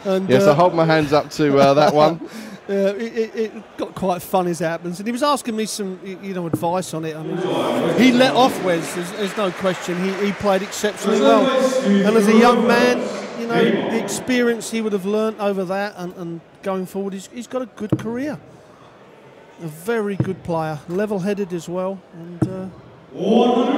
And, yes, I hold my hands up to that one. It got quite fun as it happens, and he was asking me some, advice on it. I mean, he let off Wes. There's no question. He played exceptionally well, and as a young man, the experience he would have learnt over that, and going forward, he's got a good career. A very good player, level-headed as well. And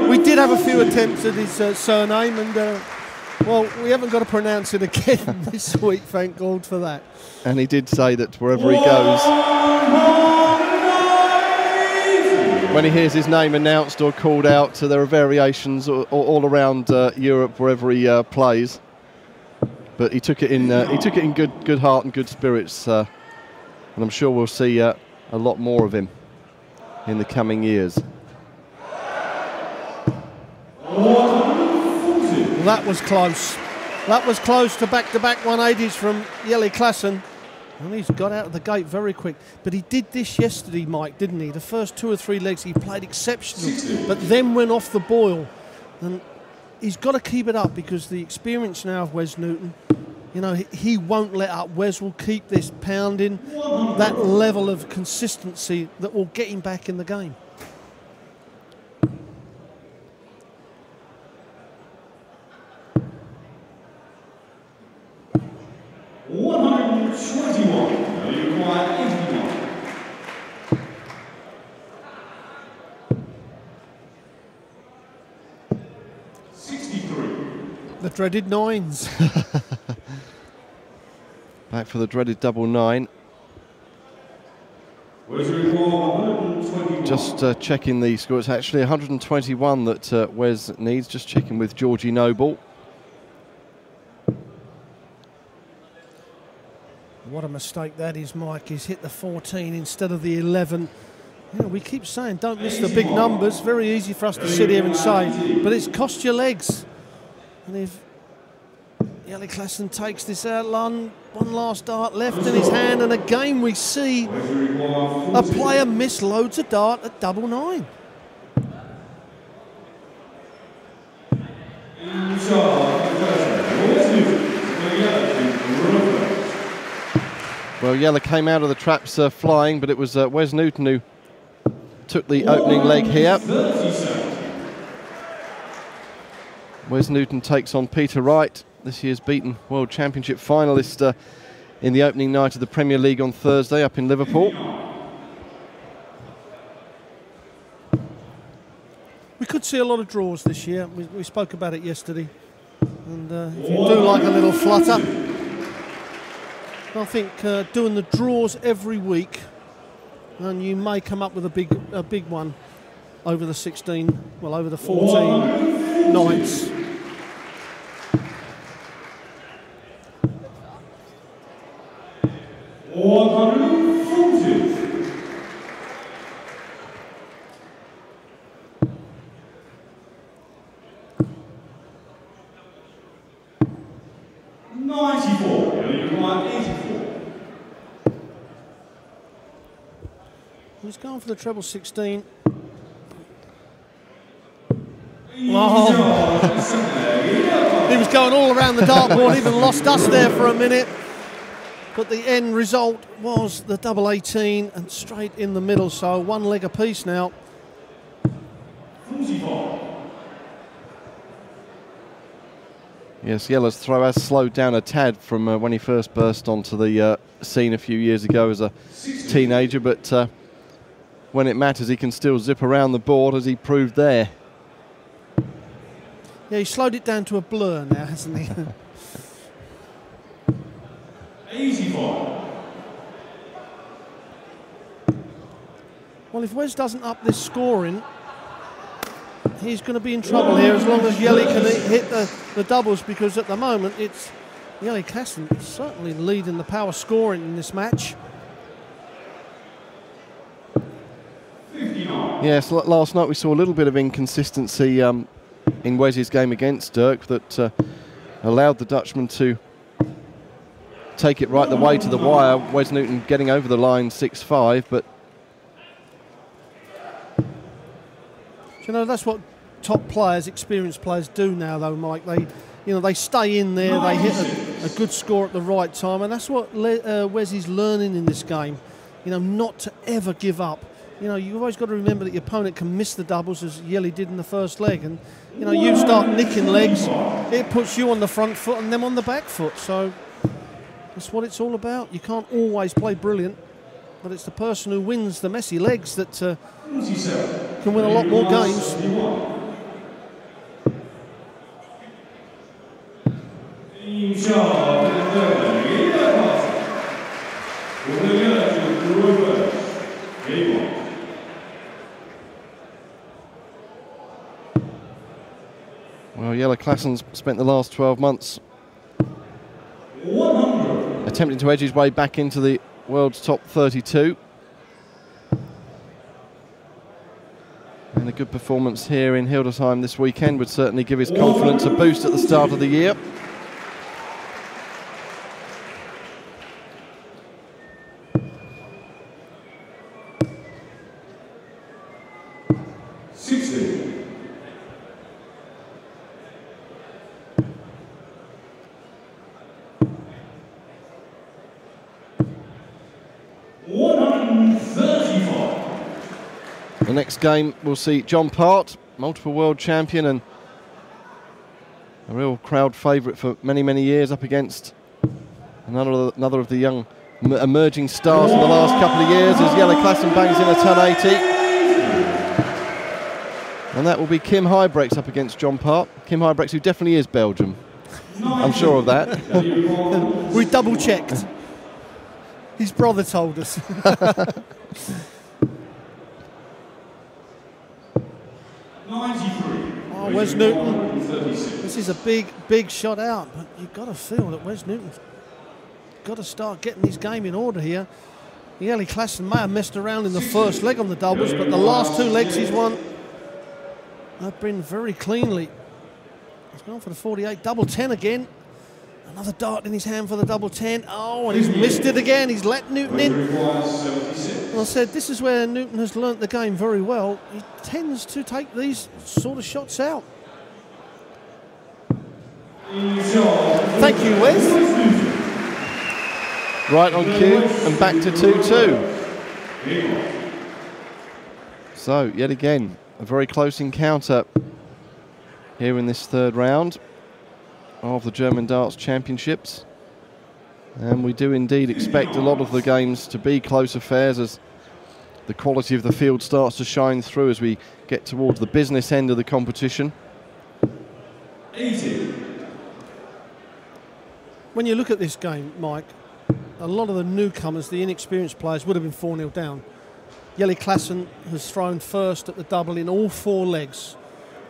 we did have a few attempts at his surname, and well, we haven't got to pronounce it again this week. Thank God for that. And he did say that wherever he goes, when he hears his name announced or called out, there are variations all around Europe wherever he plays. But he took it in good heart and good spirits, and I'm sure we'll see a lot more of him in the coming years. That was close. That was close to back-to-back 180s from Jelle Klaasen. And he's got out of the gate very quick. But he did this yesterday, Mike, didn't he? The first 2 or 3 legs he played exceptional, but then went off the boil. And he's got to keep it up, because the experience now of Wes Newton, he won't let up. Wes will keep this pounding, that level of consistency that will get him back in the game. The dreaded 9s. Back for the dreaded double 9. Just checking the score. It's actually 121 that Wes needs. Just checking with Georgie Noble. What a mistake that is, Mike. He's hit the 14 instead of the 11. We keep saying don't miss the big numbers. Very easy for us to sit here and say, but it's cost your legs. And if Jelle Klaasen takes this out, one last dart left in his hand, and again we see a player miss loads of dart at double 9. Well, Jelle came out of the traps flying, but it was Wes Newton who took the opening leg here. Wes Newton takes on Peter Wright, this year's beaten World Championship finalist in the opening night of the Premier League on Thursday up in Liverpool. We could see a lot of draws this year. We spoke about it yesterday. And if you do like a little flutter, I think doing the draws every week, and you may come up with a big one over the 16, well, over the 14 nights. He's going for the treble 16. Oh. He was going all around the dartboard, even lost us there for a minute. But the end result was the double 18 and straight in the middle, so one leg apiece now. Yes, Jelle's throw has slowed down a tad from when he first burst onto the scene a few years ago as a teenager, but when it matters, he can still zip around the board, as he proved there. Yeah, he slowed it down to a blur now, hasn't he? Easy ball. Well, if Wes doesn't up this scoring, he's going to be in trouble here, as long as Jelle can hit the doubles, because at the moment it's Jelle Klaasen certainly leading the power scoring in this match. Yes, last night we saw a little bit of inconsistency in Wes's game against Dirk that allowed the Dutchman to take it right the way to the wire. Wes Newton getting over the line 6-5, but you know, that's what top players, experienced players do now, though, Mike. They stay in there, they hit a good score at the right time, and that's what Wes is learning in this game. You know, not to ever give up. You know, you've always got to remember that your opponent can miss the doubles, as Jelle did in the first leg, and you know, you start nicking legs, it puts you on the front foot and them on the back foot. So that's what it's all about. You can't always play brilliant, but it's the person who wins the messy legs that can win a lot more games. Well, Jelle Klaasen's spent the last 12 months attempting to edge his way back into the world's top 32. And a good performance here in Hildesheim this weekend would certainly give his confidence a boost at the start of the year. The next game will see John Part, multiple world champion and a real crowd favourite for many, many years, up against another of the young emerging stars in the last couple of years, as Jelle Klaasen bangs in a 1080. And that will be Kim Huybrechts up against John Part. Kim Huybrechts, who definitely is Belgium. I'm sure of that. We double checked. His brother told us. Oh, Wes Newton. This is a big shot out, but you've got to feel that Wes Newton's got to start getting his game in order here. Jelle Klaasen may have messed around in the first leg on the doubles, but the last two legs he's won have been very cleanly. He's gone for the 48, double 10 again. Another dart in his hand for the double 10. Oh, and he's missed it again. He's let Newton in. And I said, this is where Newton has learnt the game very well. He tends to take these sort of shots out. Thank you, Wes. Right on cue and back to 2-2. So, yet again, a very close encounter here in this third round of the German Darts Championships. And we do indeed expect a lot of the games to be close affairs as the quality of the field starts to shine through as we get towards the business end of the competition. 80. When you look at this game, Mike, a lot of the newcomers, the inexperienced players, would have been 4-0 down. Jelle Klaasen has thrown first at the double in all four legs.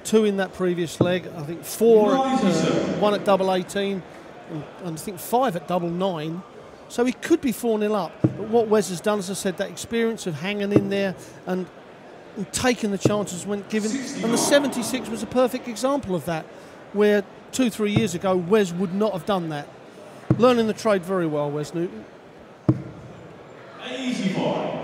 2 in that previous leg, I think 4, 1 at double 18, and I think 5 at double 9. So he could be 4-0 up. But what Wes has done, as I said, that experience of hanging in there and taking the chances when given. And the 76 was a perfect example of that, where 2-3 years ago, Wes would not have done that. Learning the trade very well, Wes Newton. 85.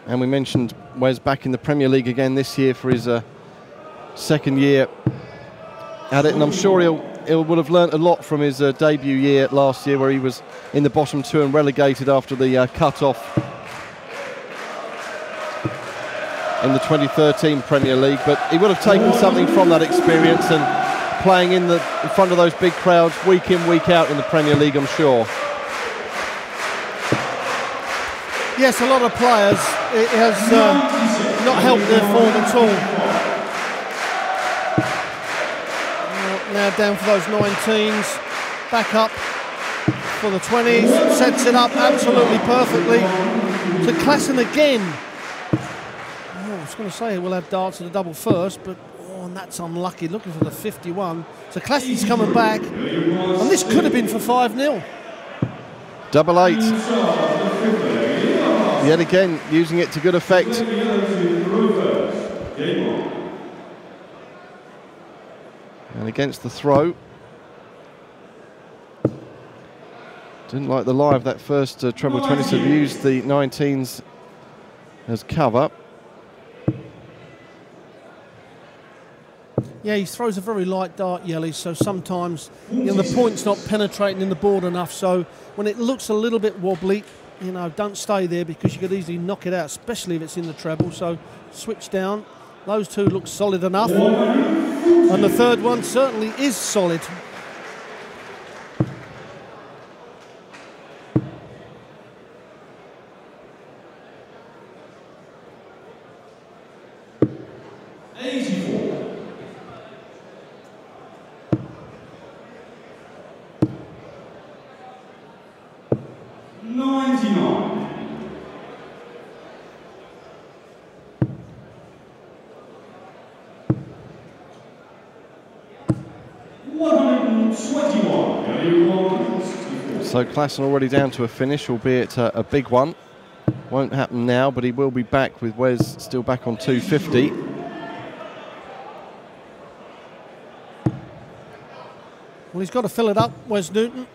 And we mentioned Wes back in the Premier League again this year for his second year at it, and I'm sure he would have learnt a lot from his debut year last year, where he was in the bottom 2 and relegated after the cut-off in the 2013 Premier League. But he would have taken something from that experience and playing in front of those big crowds week in, week out in the Premier League, I'm sure. Yes, a lot of players, it has not helped their form at all. Now down for those 19s, back up for the 20s, sets it up absolutely perfectly. To Klaasen again. Oh, I was going to say we'll have darts at the double first, but and that's unlucky, looking for the 51. So Klaasen's coming back, and this could have been for 5-0. Double 8. Yet again, using it to good effect. And against the throw. Didn't like the lie of that first treble 20, so used the 19s as cover. Yeah, he throws a very light dart, Jelle, so sometimes the point's not penetrating in the board enough, so when it looks a little bit wobbly, don't stay there because you could easily knock it out, especially if it's in the treble. So switch down. Those two look solid enough. And the third one certainly is solid. So Klaasen already down to a finish, albeit a big one. Won't happen now, but he will be back with Wes still back on 250. Well, he's got to fill it up, Wes Newton.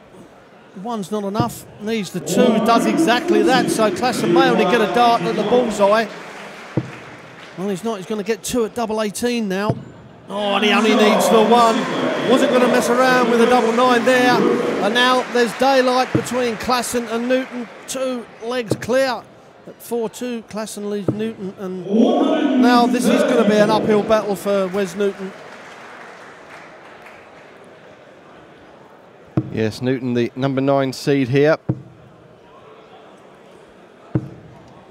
One's not enough. Needs the two, does exactly that. So Klaasen may only get a dart at the bullseye. Well, he's not. He's going to get two at double 18 now. Oh, and he only needs the one. Wasn't going to mess around with a double 9 there. And now there's daylight between Klaasen and Newton. 2 legs clear. At 4-2, Klaasen leads Newton. And now this is going to be an uphill battle for Wes Newton. Yes, Newton, the number 9 seed here.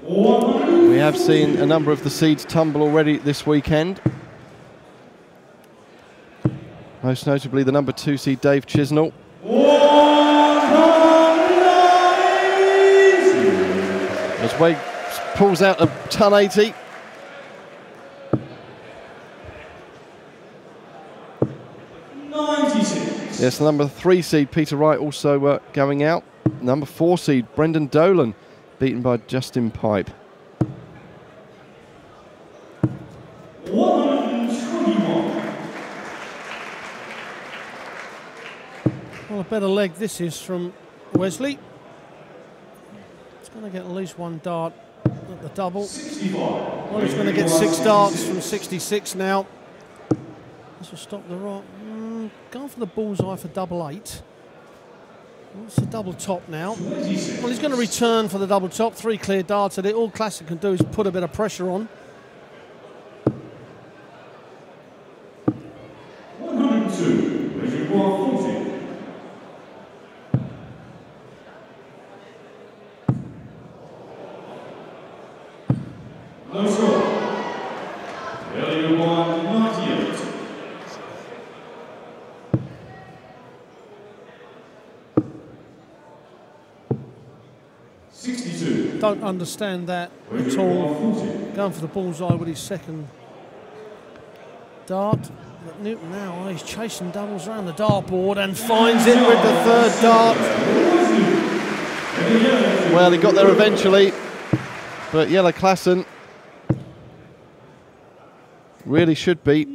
We have seen a number of the seeds tumble already this weekend. Most notably the number 2 seed Dave Chisnall. As Wade pulls out a ton 80. Yes, the number 3 seed Peter Wright also going out. Number 4 seed Brendan Dolan beaten by Justin Pipe. Well, a better leg this is from Wesley. It's going to get at least one dart at the double. Well, he's going to get 6 darts from 66 now. This will stop the rock. Going for the bullseye for double 8. What's the double top now? Well, he's going to return for the double top. 3 clear darts at it. All Klaasen can do is put a bit of pressure on. 102, measured 140. No score. Jelle 198. Don't understand that at all. Going for the bullseye with his second dart. But Newton now, he's chasing doubles around the dartboard and finds it with the 3rd dart. Well, he got there eventually, but Jelle Klaasen really should be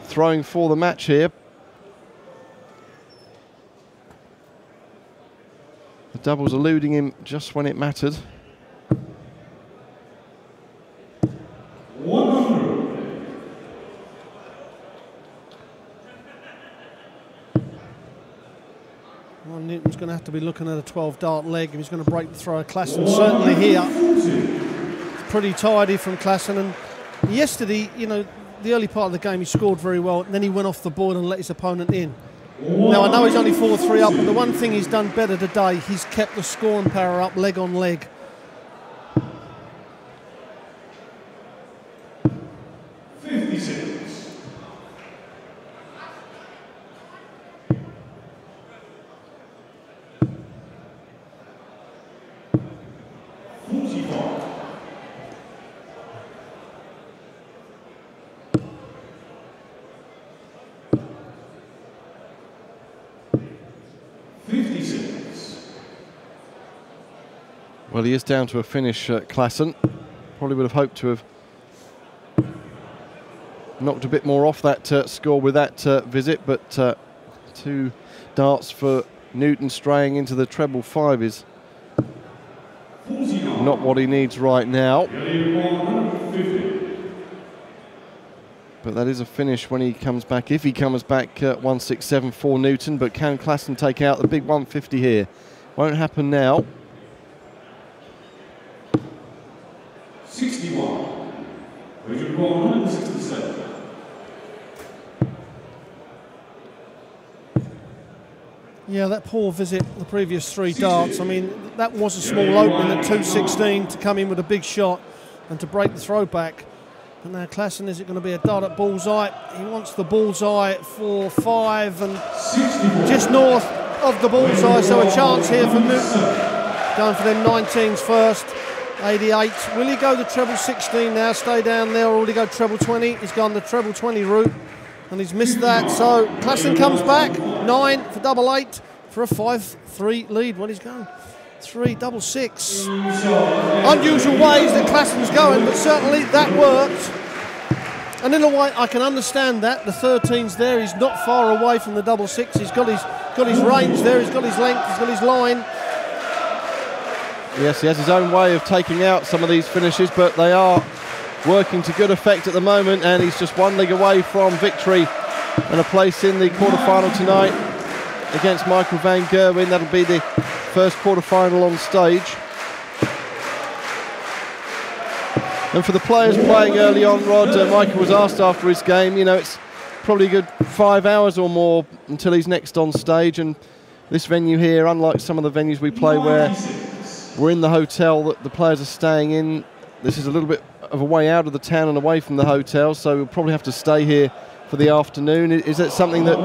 throwing for the match here. The doubles eluding him just when it mattered. 100. Well, Newton's going to have to be looking at a 12 dart leg if he's going to break the throw. Klaasen certainly here. It's pretty tidy from Klaasen. And yesterday, the early part of the game he scored very well, and then he went off the board and let his opponent in. Now, I know he's only 4-3 up, but the one thing he's done better today, he's kept the score and power up leg on leg. Well, he is down to a finish, Klaasen. Probably would have hoped to have knocked a bit more off that score with that visit, but 2 darts for Newton straying into the treble 5 is 49. not what he needs right now. Nearly 150. But that is a finish when he comes back, if he comes back, 167 for Newton. But can Klaasen take out the big 150 here? Won't happen now. 61. Weighted 167. Yeah, that poor visit, the previous 3 darts. I mean, that was a small opening at 216 to come in with a big shot and to break the throw back. But now Klaasen, is it going to be a dart at bullseye? He wants the bullseye for 5 and just north of the bullseye, so a chance here for Newton. Going for them 19s first. 88. Will he go the treble 16 now, stay down there, or will he go treble 20? He's gone the treble 20 route, and he's missed that. So Klaasen comes back, 9 for double 8 for a 5-3 lead. What he's going? 3 double 6. Unusual ways that Klaasen's going, but certainly that worked. And in a way, I can understand that. The 13's there. He's not far away from the double 6. He's got his range there. He's got his length. He's got his line. Yes, he has his own way of taking out some of these finishes, but they are working to good effect at the moment, and he's just 1 leg away from victory and a place in the quarter-final tonight against Michael van Gerwen. That'll be the first quarter-final on stage. And for the players playing early on, Rod, Michael was asked after his game, you know, it's probably a good 5 hours or more until he's next on stage, and this venue here, unlike some of the venues we play where we're in the hotel that the players are staying in, this is a little bit of a way out of the town and away from the hotel, so we'll probably have to stay here for the afternoon. Is that something that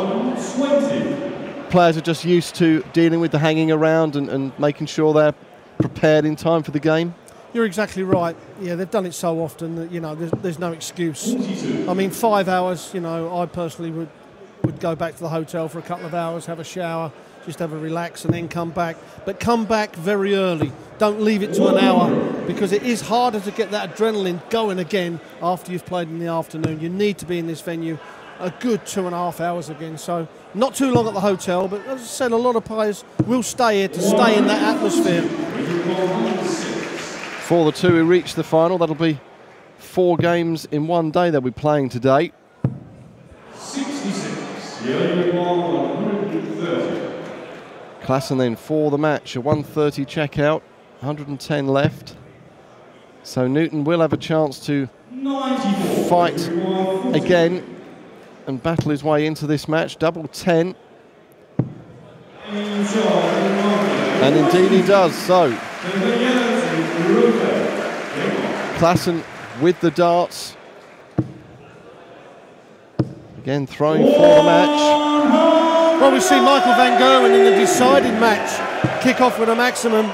players are just used to, dealing with the hanging around and making sure they're prepared in time for the game? You're exactly right. Yeah, they've done it so often that, you know, there's no excuse. I mean, 5 hours, you know, I personally would go back to the hotel for a couple of hours, have a shower, just have a relax and then come back. But come back very early. Don't leave it to an hour, because it is harder to get that adrenaline going again after you've played in the afternoon. You need to be in this venue a good 2.5 hours again. So not too long at the hotel, but as I said, a lot of players will stay here to stay in that atmosphere. For the 2 who reach the final, that'll be 4 games in one day they'll be playing today. 66. Yellow 130. Klaasen then for the match, a 130 checkout, 110 left. So Newton will have a chance to fight again and battle his way into this match. Double 10. And indeed he does so. Klaasen with the darts. Again throwing for the match. Well, we see Michael van Gerwen in the deciding match kick off with a maximum.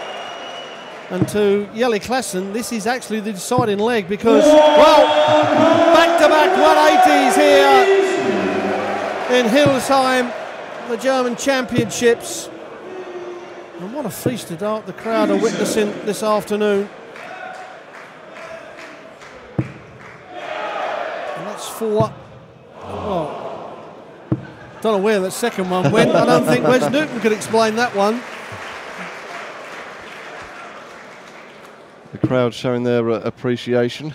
And to Jelle Klaasen, this is actually the deciding leg, because, well, back-to-back 180s here in Hildesheim, the German Championships. And what a feast of dart the crowd are witnessing this afternoon. And that's for, well, don't know where that second one went. I don't think Wes Newton could explain that one. The crowd showing their appreciation.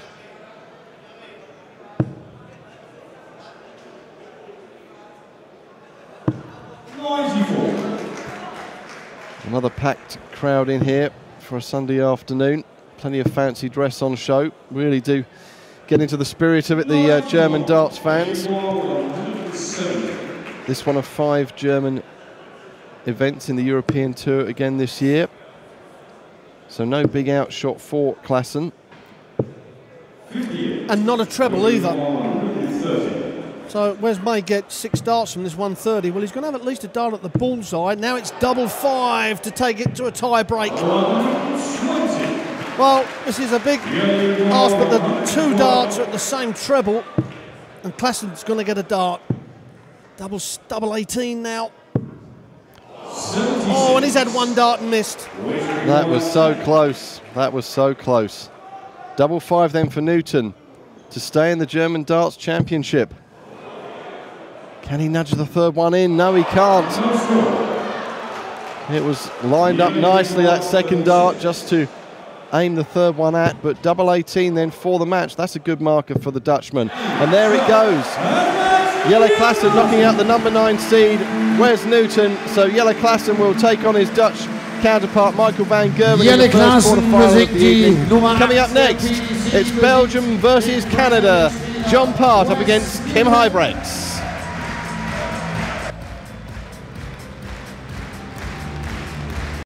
Another packed crowd in here for a Sunday afternoon. Plenty of fancy dress on show. Really do get into the spirit of it, the German darts fans. This one of 5 German events in the European Tour again this year. So no big outshot for Klaasen. And not a treble either. So Wes may get 6 darts from this 130. Well, he's going to have at least a dart at the bullseye. Now it's double 5 to take it to a tie break. Well, this is a big ask, but the 2 darts are at the same treble, and Klaasen's going to get a dart. Double 18 now. Oh, and he's had 1 dart and missed. That was so close. That was so close. Double 5 then for Newton to stay in the German Darts Championship. Can he nudge the 3rd one in? No, he can't. It was lined up nicely, that second dart, just to aim the third one at, but double 18 then for the match. That's a good marker for the Dutchman. And there it goes. Jelle Klaasen knocking out the number 9 seed, Wes Newton. So Jelle Klaasen will take on his Dutch counterpart, Michael van Gerwen, in the first quarterfinal of the evening. Coming up next, it's Belgium versus Canada. John Part up against Kim Huybrechts.